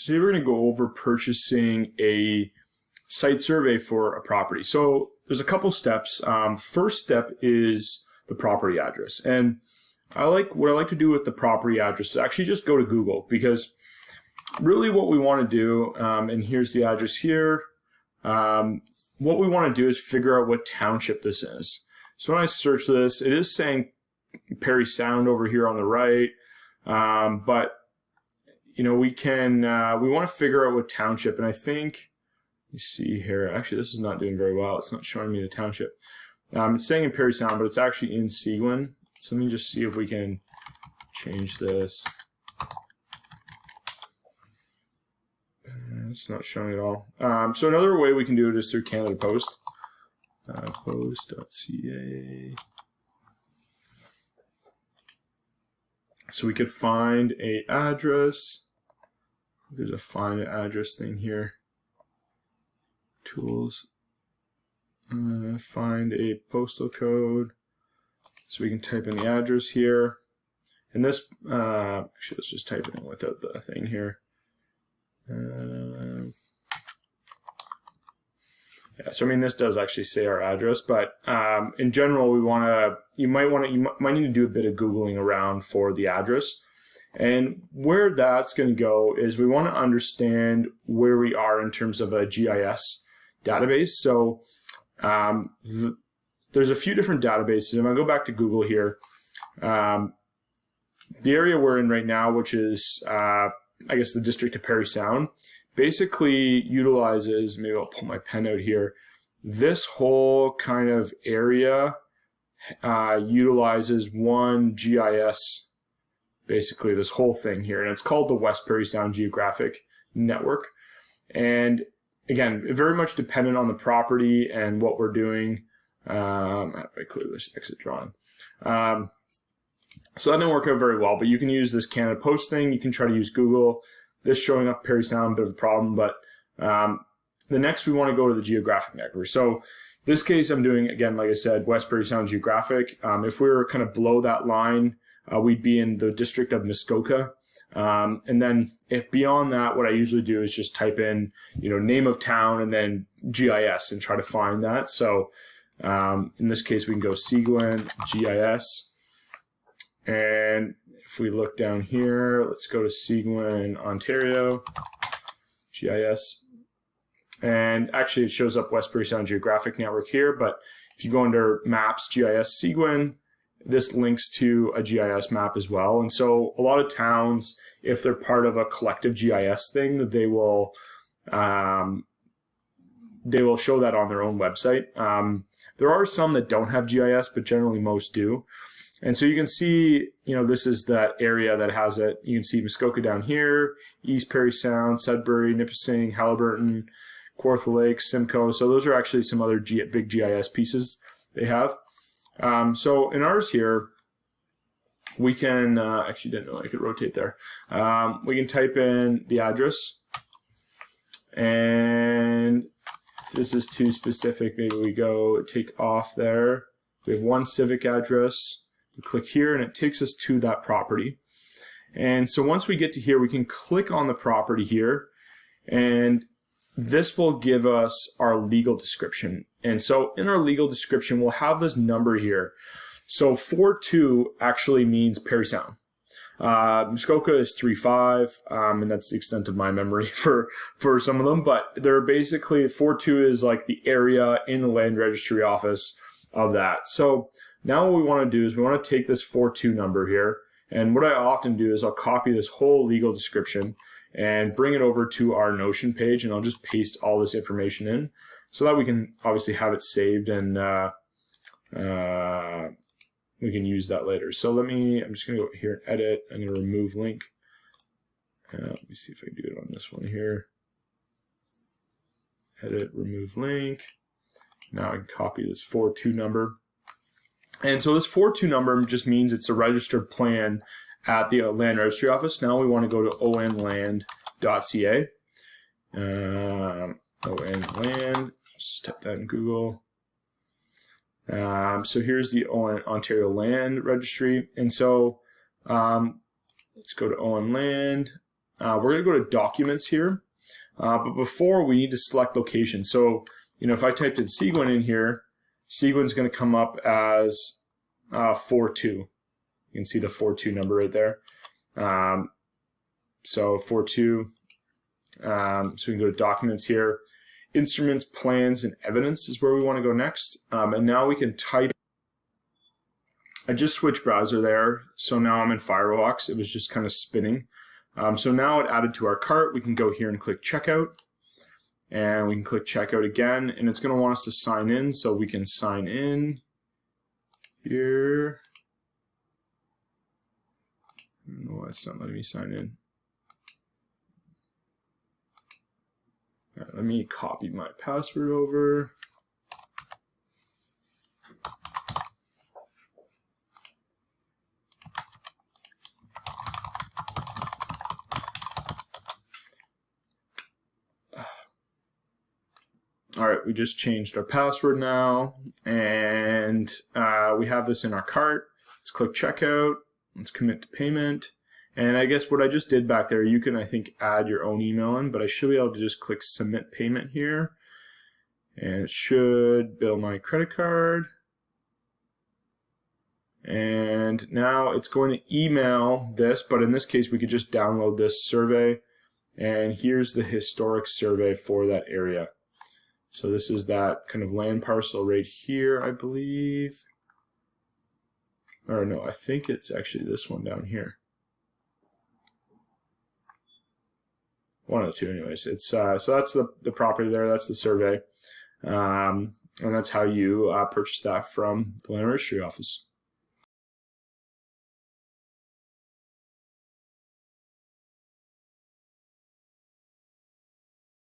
today we're going to go over purchasing a site survey for a property. So there's a couple steps. First step is the property address. And what I like to do with the property address is actually just go to Google, because really what we want to do, and here's the address here, what we want to do is figure out what township this is. So when I search this, it is saying Parry Sound over here on the right, but you know, we want to figure out what township, and I think, you see here, actually this is not doing very well. It's not showing me the township. It's saying in Parry Sound, but it's actually in Seguin. So let me just see if we can change this. It's not showing at all. So another way we can do it is through Canada Post. Post.ca. So we could find a address. There's a find an address thing here. Tools. Find a postal code. So we can type in the address here. And this, actually let's just type it in without the thing here. Yeah, so I mean, this does actually say our address, but in general, you might need to do a bit of Googling around for the address. And where that's going to go is we want to understand where we are in terms of a GIS database. So there's a few different databases. I'm going to go back to Google here. The area we're in right now, which is, I guess, the district of Parry Sound, basically utilizes, maybe I'll pull my pen out here, this whole kind of area utilizes one GIS, basically this whole thing here, and it's called the West Parry Sound Geographic Network. And again, very much dependent on the property and what we're doing. How do I clear this exit drawing? So that didn't work out very well, but you can use this Canada Post thing. You can try to use Google. This showing up Parry Sound, a bit of a problem, but the next we want to go to the geographic network. So in this case, I'm doing, again, like I said, West Parry Sound Geographic. If we were kind of below that line, we'd be in the district of Muskoka. And then if beyond that, what I usually do is just type in, name of town and then GIS and try to find that. So in this case, we can go Seguin, GIS. And if we look down here, let's go to Seguin, Ontario, GIS. And actually it shows up West Parry Sound Geographic Network here, but if you go under Maps, GIS, Seguin, this links to a GIS map as well. And so a lot of towns, if they're part of a collective GIS thing, they will show that on their own website. There are some that don't have GIS, but generally most do. And so you can see, this is that area that has it. You can see Muskoka down here, East Parry Sound, Sudbury, Nipissing, Haliburton, Kawartha Lake, Simcoe. So those are actually some other big GIS pieces they have. So in ours here, we can, actually didn't know I could rotate there. We can type in the address. And if this is too specific, maybe we go take off there. We have one civic address. We click here and it takes us to that property. And so once we get to here, we can click on the property here, and this will give us our legal description. And so in our legal description, we'll have this number here. So 42 actually means Parry Sound. Muskoka is 35, and that's the extent of my memory for some of them, but they're basically, 42 is like the area in the Land Registry Office of that. So now what we want to do is we want to take this 42 number here, and what I often do is I'll copy this whole legal description and bring it over to our Notion page, and I'll just paste all this information in so that we can obviously have it saved and we can use that later. So I'm just going to go here and edit. I'm going to remove link. Let me see if I can do it on this one here. Edit, remove link. Now I can copy this 42 number. And so this 42 number just means it's a registered plan at the Land Registry Office. Now we want to go to onland.ca. onland, just type that in Google. So here's the Ontario Land Registry. And so let's go to ON Land. we're going to go to documents here. But before, we need to select location. So, if I typed in Seguin in here, Seguin's going to come up as 42. You can see the 42 number right there. So 42. So we can go to documents here. Instruments, plans, and evidence is where we want to go next. And now we can type. I just switched browser there. So now I'm in Firefox. It was just kind of spinning. So now it added to our cart. We can go here and click checkout. And we can click checkout again. And it's going to want us to sign in. So we can sign in here. I don't know why it's not letting me sign in. All right, let me copy my password over. All right, we just changed our password now, and we have this in our cart. Let's click checkout. Let's commit to payment. And I guess what I just did back there, you can, I think, add your own email in, but I should be able to just click submit payment here. And it should bill my credit card. And now it's going to email this, but in this case, we could just download this survey. And here's the historic survey for that area. So this is that kind of land parcel right here, I believe. Or no, I think it's actually this one down here. One of the two, anyways. It's so that's the property there. That's the survey, and that's how you purchase that from the Land Registry Office.